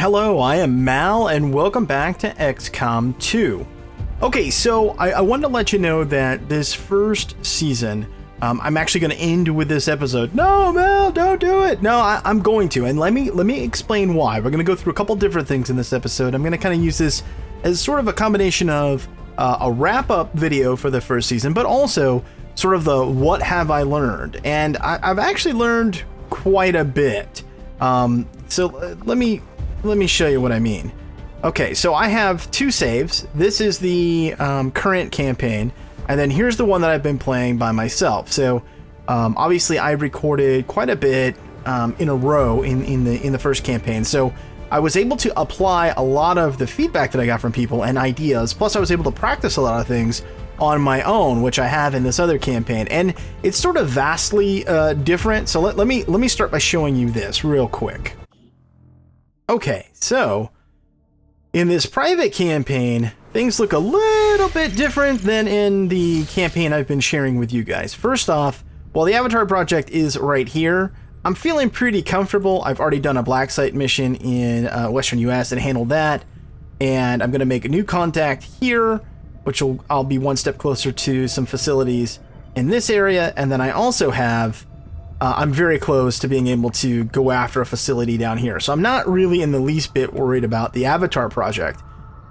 Hello, I am Mal, and welcome back to XCOM 2. Okay, so I wanted to let you know that this first season, I'm actually going to end with this episode. No, Mal, don't do it. No, I'm going to, and let me explain why. We're going to go through a couple different things in this episode. I'm going to kind of use this as sort of a combination of a wrap-up video for the first season, but also sort of the what have I learned, and I've actually learned quite a bit. So let me show you what I mean. Okay, so I have two saves. This is the current campaign, and then here's the one that I've been playing by myself. So obviously I recorded quite a bit in a row in the first campaign. So I was able to apply a lot of the feedback that I got from people and ideas. Plus I was able to practice a lot of things on my own, which I have in this other campaign, and it's sort of vastly different. So let me start by showing you this real quick. Okay, so in this private campaign, things look a little bit different than in the campaign I've been sharing with you guys. First off, while the Avatar project is right here, I'm feeling pretty comfortable. I've already done a black site mission in Western US and handled that, and I'm going to make a new contact here, which I'll be one step closer to some facilities in this area, and then I also have I'm very close to being able to go after a facility down here. So I'm not really in the least bit worried about the Avatar project.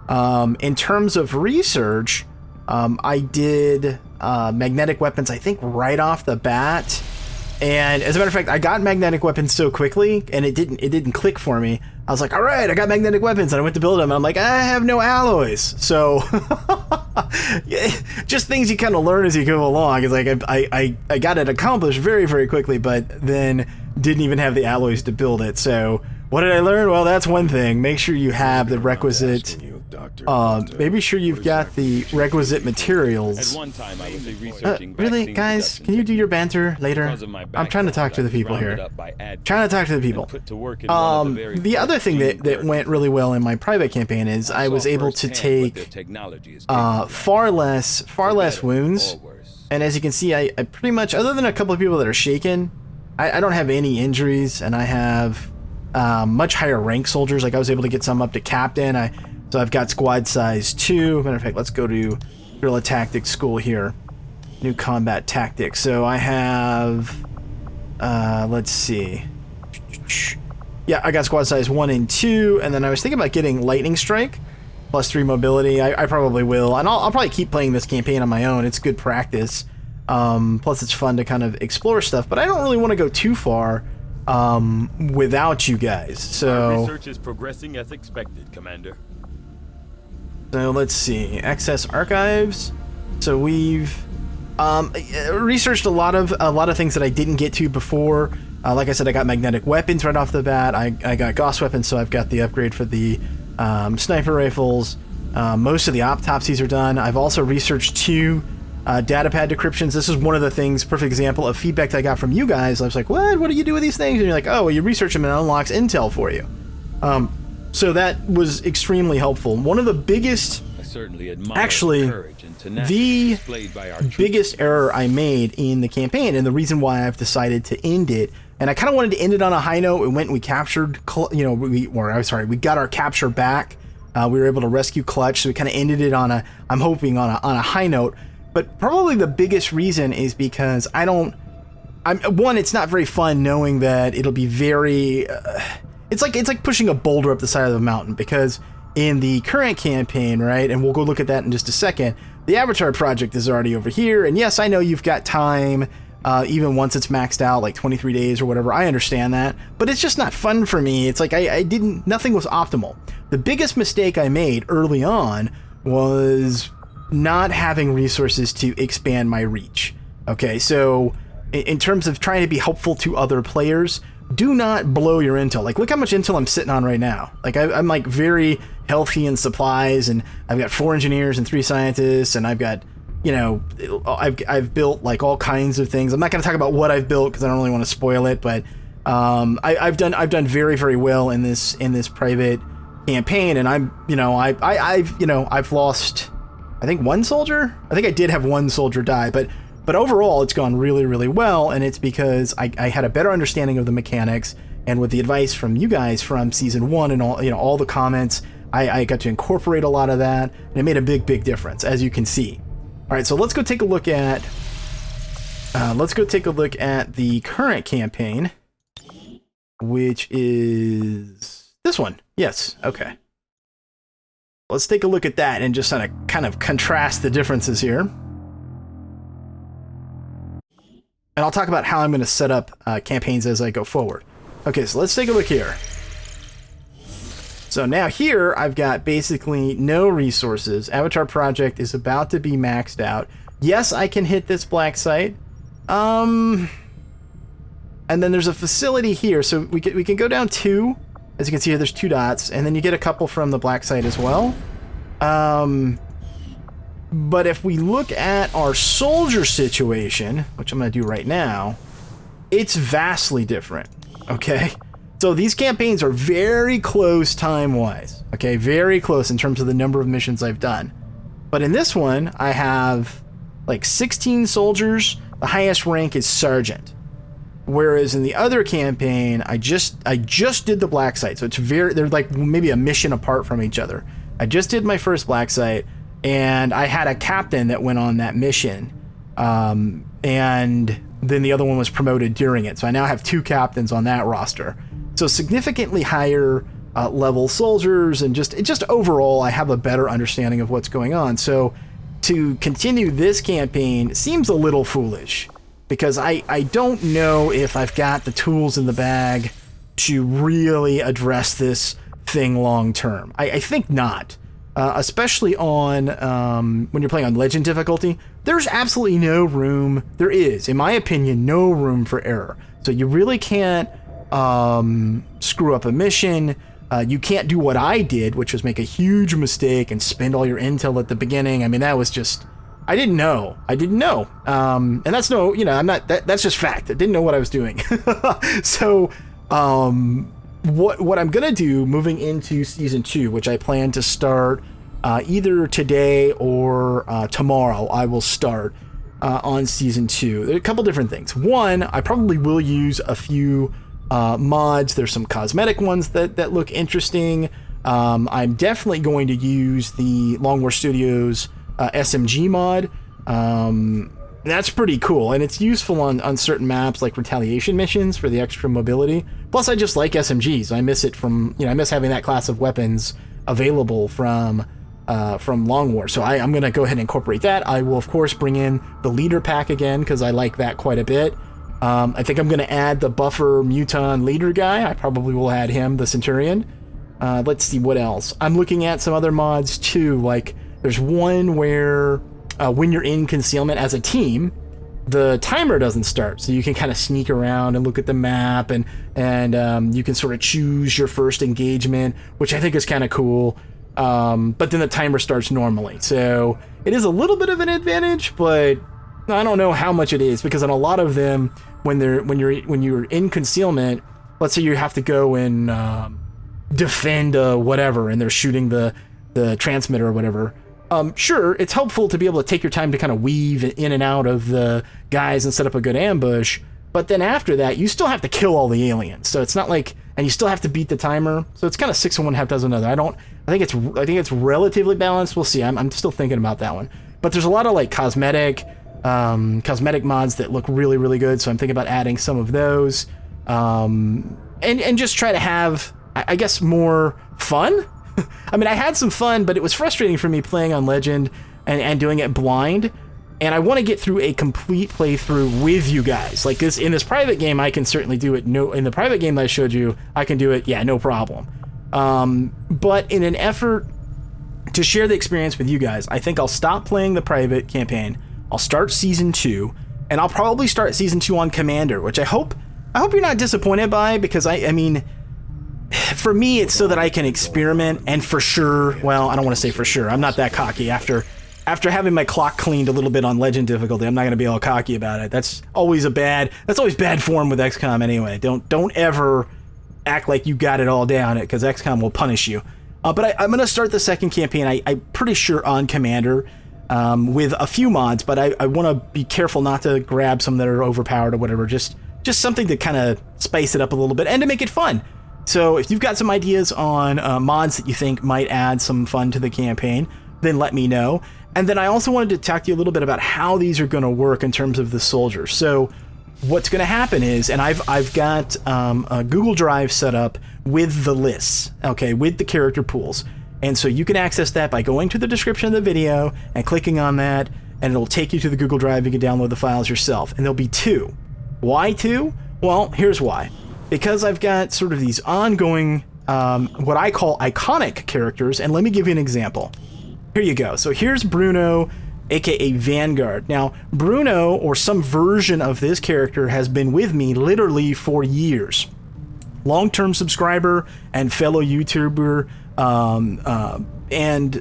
In terms of research, I did magnetic weapons, I think, right off the bat. And as a matter of fact, I got magnetic weapons so quickly, and it didn't click for me. I was like, all right, I got magnetic weapons, and I went to build them, and I'm like, I have no alloys. So yeah, just things you kind of learn as you go along. It's like I got it accomplished very, very quickly, but then didn't even have the alloys to build it. So what did I learn? Well, that's one thing. Make sure you have the requisite, maybe sure you've got the requisite materials. Really, guys, can you do your banter later? I'm trying to talk to the people here. Trying to talk to the people. The other thing that went really well in my private campaign is I was able to take far less wounds. And as you can see, I pretty much, other than a couple of people that are shaken, I don't have any injuries, and I have much higher rank soldiers. Like I was able to get some up to captain. So I've got squad size 2. Matter of fact, let's go to guerrilla tactics school here. New combat tactics. So I have, let's see. Yeah, I got squad size 1 and 2, and then I was thinking about getting lightning strike, plus 3 mobility. I probably will, and I'll probably keep playing this campaign on my own. It's good practice. Plus it's fun to kind of explore stuff, but I don't really want to go too far without you guys. So our research is progressing as expected, Commander. So let's see, access archives. So we've researched a lot of things that I didn't get to before. Like I said, I got magnetic weapons right off the bat. I got Gauss weapons, so I've got the upgrade for the sniper rifles. Most of the autopsies are done. I've also researched 2 datapad decryptions. This is one of the things, perfect example of feedback that I got from you guys. I was like, what do you do with these things? And you're like, oh, well, you research them and it unlocks intel for you. So that was extremely helpful. One of the biggest, actually, the biggest error I made in the campaign, and the reason why I've decided to end it, and I kind of wanted to end it on a high note. We went and we captured, we got our capture back. We were able to rescue Clutch, so we kind of ended it on I'm hoping on a high note. But probably the biggest reason is because it's not very fun knowing that it'll be very, it's like pushing a boulder up the side of the mountain, because in the current campaign, right, and we'll go look at that in just a second, the Avatar project is already over here, and yes, I know you've got time, even once it's maxed out, like 23 days or whatever, I understand that, but it's just not fun for me. It's like nothing was optimal. The biggest mistake I made early on was not having resources to expand my reach. Okay, so in terms of trying to be helpful to other players, do not blow your intel. Like, look how much intel I'm sitting on right now. Like, I'm like very healthy in supplies, and I've got 4 engineers and 3 scientists, and I've got, I've built like all kinds of things. I'm not going to talk about what I've built because I don't really want to spoil it, but I've done very, very well in this private campaign, and I've lost, I think, 1 soldier. I think I did have 1 soldier die, but overall it's gone really, really well, and it's because I had a better understanding of the mechanics, and with the advice from you guys from season 1 and all the comments, I got to incorporate a lot of that, and it made a big difference, as you can see. All right, so let's go take a look at the current campaign, which is this one. Yes, okay. Let's take a look at that and just kind of contrast the differences here. And I'll talk about how I'm going to set up campaigns as I go forward. Okay, so let's take a look here. So now here, I've got basically no resources. Avatar Project is about to be maxed out. Yes, I can hit this black site. And then there's a facility here, so we can go down 2. As you can see here, there's 2 dots, and then you get a couple from the black site as well. But if we look at our soldier situation, which I'm going to do right now, it's vastly different, okay? So these campaigns are very close time-wise, okay? Very close in terms of the number of missions I've done. But in this one, I have like 16 soldiers. The highest rank is sergeant. Whereas in the other campaign, I just did the black site. So they're like maybe a mission apart from each other. I just did my first black site, and I had a captain that went on that mission. And then the other one was promoted during it. So I now have 2 captains on that roster. So significantly higher level soldiers, and just overall, I have a better understanding of what's going on. So to continue this campaign seems a little foolish, because I don't know if I've got the tools in the bag to really address this thing long term. I think not. Especially on when you're playing on legend difficulty, there's absolutely no room. There is, in my opinion, no room for error. So you really can't screw up a mission. You can't do what I did, which was make a huge mistake and spend all your intel at the beginning. I mean, that was just, I didn't know. And that's no, I'm not, that's just fact. I didn't know what I was doing. So, what I'm gonna do moving into season 2, which I plan to start either today or tomorrow, I will start on season 2. There are a couple different things. One, I probably will use a few mods. There's some cosmetic ones that look interesting. I'm definitely going to use the Long War Studios SMG mod. That's pretty cool, and it's useful on certain maps like retaliation missions for the extra mobility. Plus, I just like SMGs. I miss it from, I miss having that class of weapons available from Long War. So I'm going to go ahead and incorporate that. I will, of course, bring in the leader pack again, because I like that quite a bit. I think I'm going to add the buffer Muton leader guy. I probably will add him, the Centurion. Let's see what else. I'm looking at some other mods too. Like there's one where when you're in concealment as a team, the timer doesn't start, so you can kind of sneak around and look at the map, and you can sort of choose your first engagement, which I think is kind of cool. But then the timer starts normally, so it is a little bit of an advantage, but I don't know how much it is, because on a lot of them, when you're in concealment, let's say you have to go and defend whatever, and they're shooting the transmitter or whatever. Sure, it's helpful to be able to take your time to kind of weave in and out of the guys and set up a good ambush, but then after that, you still have to kill all the aliens. So it's not like, and you still have to beat the timer. So it's kind of 6 of one, half dozen of another. I think it's relatively balanced. We'll see. I'm still thinking about that one. But there's a lot of like cosmetic mods that look really, really good. So I'm thinking about adding some of those, and just try to have, I guess, more fun. I mean, I had some fun, but it was frustrating for me playing on Legend and doing it blind. And I want to get through a complete playthrough with you guys. Like this, in this private game, I can certainly do it. No, in the private game that I showed you, I can do it. Yeah, no problem. But in an effort to share the experience with you guys, I think I'll stop playing the private campaign. I'll start season 2, and I'll probably start season 2 on Commander, which I hope you're not disappointed by, because I mean, for me, it's so that I can experiment, and for sure, well, I don't want to say for sure, I'm not that cocky. After having my clock cleaned a little bit on Legend difficulty, I'm not going to be all cocky about it. That's always bad form with XCOM anyway. Don't ever act like you got it all down, because XCOM will punish you. But I'm going to start the second campaign, I'm pretty sure on Commander, with a few mods, but I want to be careful not to grab some that are overpowered or whatever, just just something to kind of spice it up a little bit and to make it fun. So if you've got some ideas on mods that you think might add some fun to the campaign, then let me know. And then I also wanted to talk to you a little bit about how these are going to work in terms of the soldiers. So what's going to happen is, and I've got a Google Drive set up with the lists, okay, with the character pools. And so you can access that by going to the description of the video and clicking on that, and it'll take you to the Google Drive. You can download the files yourself, and there'll be 2. Why 2? Well, here's why. Because I've got sort of these ongoing, what I call iconic characters, and let me give you an example. Here you go. So here's Bruno, aka Vanguard. Now, Bruno, or some version of this character, has been with me literally for years. Long-term subscriber and fellow YouTuber, and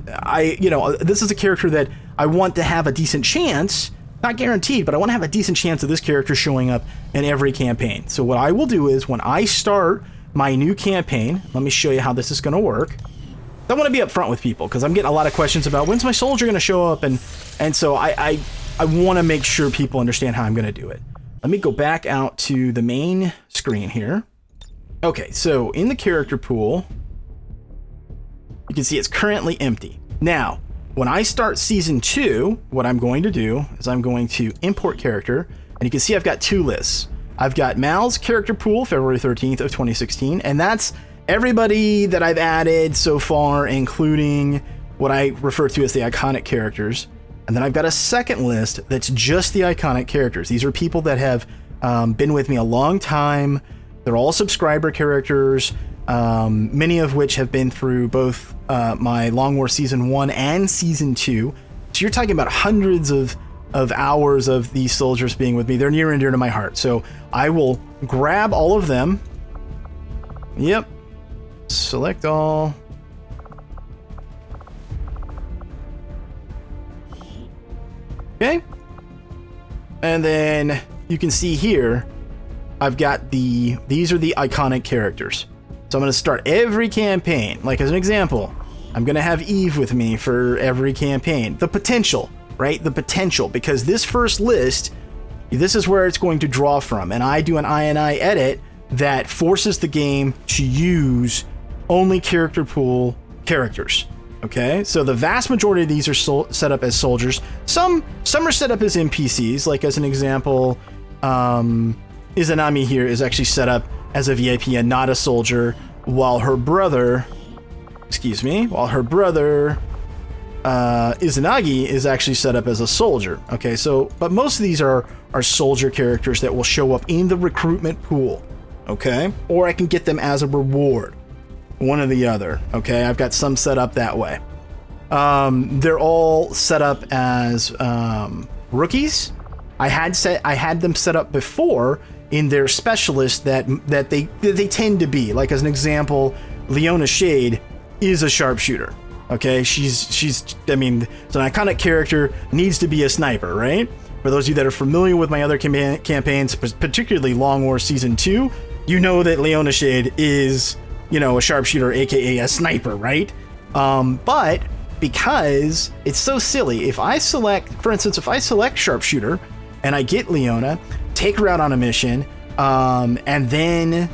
this is a character that I want to have a decent chance, not guaranteed, but I want to have a decent chance of this character showing up in every campaign. So what I will do is, when I start my new campaign, let me show you how this is going to work. I want to be upfront with people because I'm getting a lot of questions about when's my soldier going to show up, and so I want to make sure people understand how I'm going to do it. Let me go back out to the main screen here. Okay, so in the character pool, you can see it's currently empty. Now, when I start season 2, what I'm going to do is I'm going to import character, and you can see I've got 2 lists. I've got Mal's character pool, February 13th of 2016, and that's everybody that I've added so far, including what I refer to as the iconic characters. And then I've got a second list that's just the iconic characters. These are people that have been with me a long time. They're all subscriber characters, many of which have been through both my Long War Season 1 and Season 2. So you're talking about hundreds of hours of these soldiers being with me. They're near and dear to my heart. So I will grab all of them. Yep. Select all. Okay. And then you can see here, I've got these are the iconic characters. So I'm going to start every campaign. Like, as an example, I'm going to have Eve with me for every campaign. The potential, right? The potential, because this first list, this is where it's going to draw from. And I do an INI edit that forces the game to use only character pool characters. Okay, so the vast majority of these are set up as soldiers. Some are set up as NPCs. Like, as an example, Izanami here is actually set up as a VIP and not a soldier, while her brother, Izanagi is actually set up as a soldier. Okay, so, but most of these are soldier characters that will show up in the recruitment pool. Okay, or I can get them as a reward. One or the other. Okay, I've got some set up that way. They're all set up as rookies. I had them set up before in their specialist that they tend to be. Like, as an example, Leona Shade is a sharpshooter. Okay, she's I mean, it's an iconic character, needs to be a sniper, right? For those of you that are familiar with my other campaigns, particularly Long War Season 2, you know that Leona Shade is, you know, a sharpshooter, aka a sniper, right? But because it's so silly, if I select, for instance, if I select sharpshooter and I get Leona, take her out on a mission, and then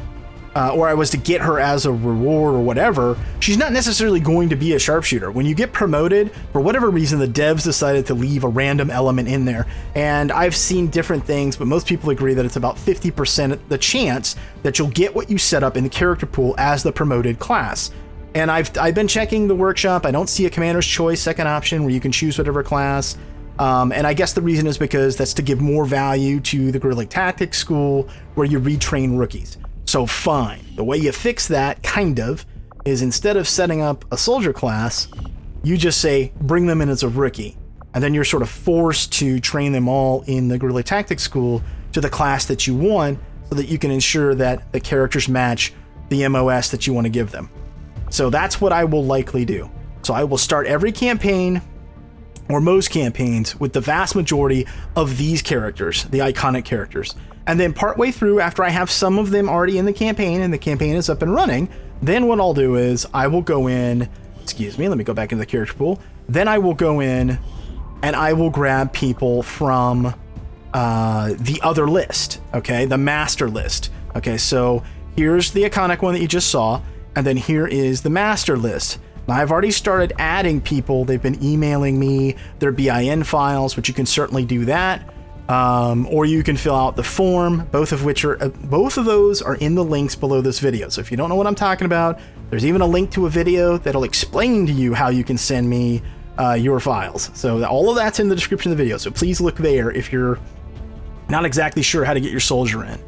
or I was to get her as a reward or whatever, she's not necessarily going to be a sharpshooter. When you get promoted, for whatever reason, the devs decided to leave a random element in there. And I've seen different things, but most people agree that it's about 50% the chance that you'll get what you set up in the character pool as the promoted class. And I've been checking the workshop. I don't see a commander's choice second option where you can choose whatever class. And I guess the reason is because that's to give more value to the guerrilla tactics school where you retrain rookies. So fine. The way you fix that, kind of, is instead of setting up a soldier class, you just say, bring them in as a rookie. And then you're sort of forced to train them all in the guerrilla tactics school to the class that you want so that you can ensure that the characters match the MOS that you want to give them. So that's what I will likely do. So I will start every campaign, or most campaigns, with the vast majority of these characters, the iconic characters. And then partway through, after I have some of them already in the campaign and the campaign is up and running, then what I'll do is I will go in, let me go back into the character pool. Then I will go in and I will grab people from the other list, okay, the master list. Okay, so here's the iconic one that you just saw, and then here is the master list. Now, I've already started adding people. They've been emailing me their BIN files, which you can certainly do that. Or you can fill out the form, both of those are in the links below this video. So if you don't know what I'm talking about, there's even a link to a video that'll explain to you how you can send me your files. So all of that's in the description of the video. So please look there if you're not exactly sure how to get your soldier in.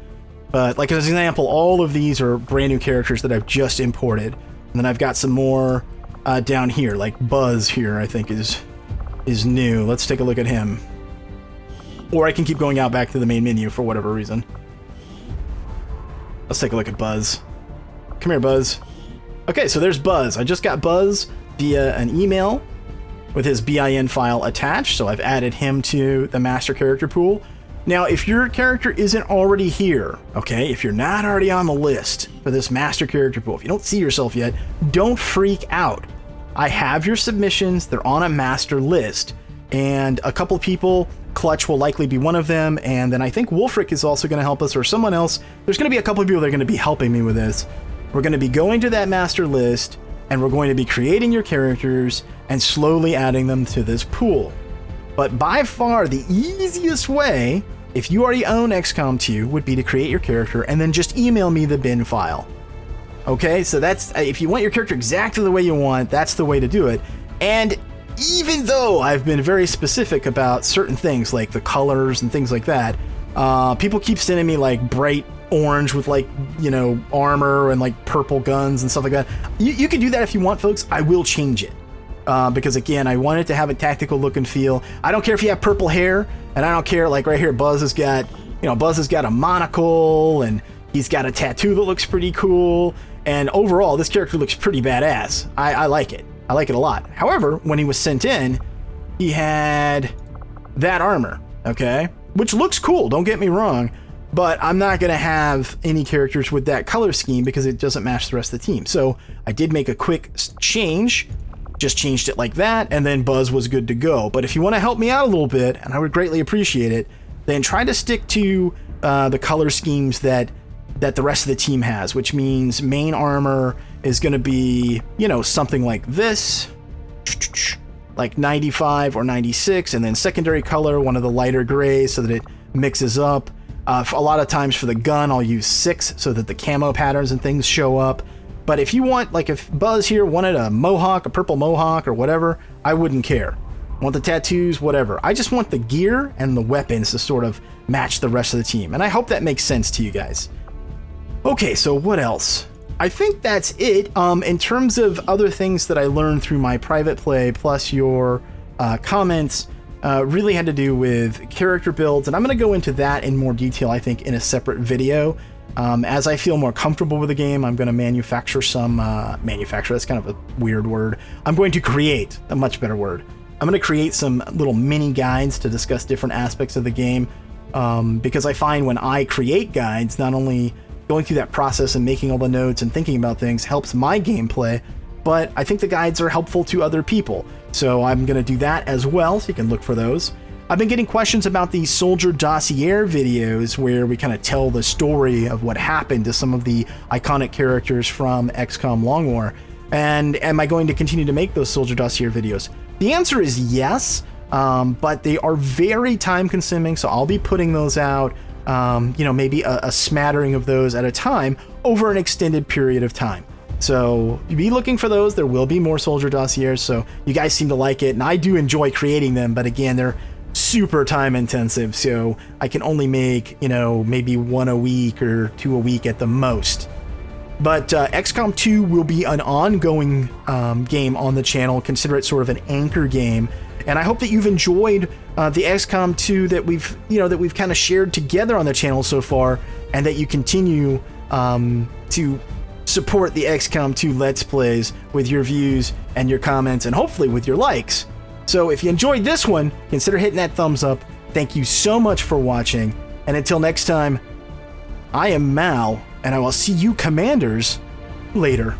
But like as an example, all of these are brand new characters that I've just imported. And then I've got some more down here, like Buzz here, I think is new. Let's take a look at him. Or I can keep going out back to the main menu for whatever reason. Let's take a look at Buzz. Come here, Buzz. Okay, so there's Buzz. I just got Buzz via an email with his BIN file attached, so I've added him to the master character pool. Now, if your character isn't already here, okay, if you're not already on the list for this master character pool, if you don't see yourself yet, don't freak out. I have your submissions, they're on a master list, and a couple people, Clutch will likely be one of them, and then I think Wolfric is also going to help us, or someone else. There's going to be a couple of people that are going to be helping me with this. We're going to be going to that master list, and we're going to be creating your characters and slowly adding them to this pool. But by far the easiest way, if you already own XCOM 2, would be to create your character and then just email me the bin file. Okay, so that's, if you want your character exactly the way you want, that's the way to do it. And even though I've been very specific about certain things like the colors and things like that, people keep sending me like bright orange with like, you know, armor and like purple guns and stuff like that. You can do that if you want, folks. I will change it. Because again, I want it to have a tactical look and feel. I don't care if you have purple hair, and I don't care, like right here, Buzz has got a monocle, and he's got a tattoo that looks pretty cool, and overall, this character looks pretty badass. I like it. I like it a lot. However, when he was sent in, he had that armor, okay? Which looks cool, don't get me wrong, but I'm not going to have any characters with that color scheme because it doesn't match the rest of the team. So I did make a quick change, just changed it like that, and then Buzz was good to go. But if you want to help me out a little bit, and I would greatly appreciate it, then try to stick to the color schemes that the rest of the team has, which means main armor is going to be, you know, something like this, like 95 or 96, and then secondary color, one of the lighter grays so that it mixes up. A lot of times for the gun, I'll use 6 so that the camo patterns and things show up. But if you want, like if Buzz here wanted a mohawk, a purple mohawk or whatever, I wouldn't care. Want the tattoos, whatever. I just want the gear and the weapons to sort of match the rest of the team. And I hope that makes sense to you guys. Okay, so what else? I think that's it. In terms of other things that I learned through my private play, plus your comments, really had to do with character builds. And I'm going to go into that in more detail, I think, in a separate video. As I feel more comfortable with the game, I'm going to manufacture some... manufacture, that's kind of a weird word. I'm going to create, a much better word. I'm going to create some little mini guides to discuss different aspects of the game. Because I find when I create guides, not only going through that process and making all the notes and thinking about things helps my gameplay, but I think the guides are helpful to other people. So I'm going to do that as well, so you can look for those. I've been getting questions about the Soldier Dossier videos where we kind of tell the story of what happened to some of the iconic characters from XCOM Long War. And am I going to continue to make those Soldier Dossier videos? The answer is yes, but they are very time consuming, so I'll be putting those out, you know, maybe a smattering of those at a time over an extended period of time. So be looking for those. There will be more Soldier Dossiers, so you guys seem to like it, and I do enjoy creating them, but again, they're super time intensive, so I can only make, you know, maybe 1 a week or 2 a week at the most. But XCOM 2 will be an ongoing game on the channel. Consider it sort of an anchor game, and I hope that you've enjoyed the XCOM 2 that we've kind of shared together on the channel so far, and that you continue to support the XCOM 2 Let's Plays with your views and your comments, and hopefully with your likes. So if you enjoyed this one, consider hitting that thumbs up. Thank you so much for watching, and until next time, I am Mal, and I will see you commanders later.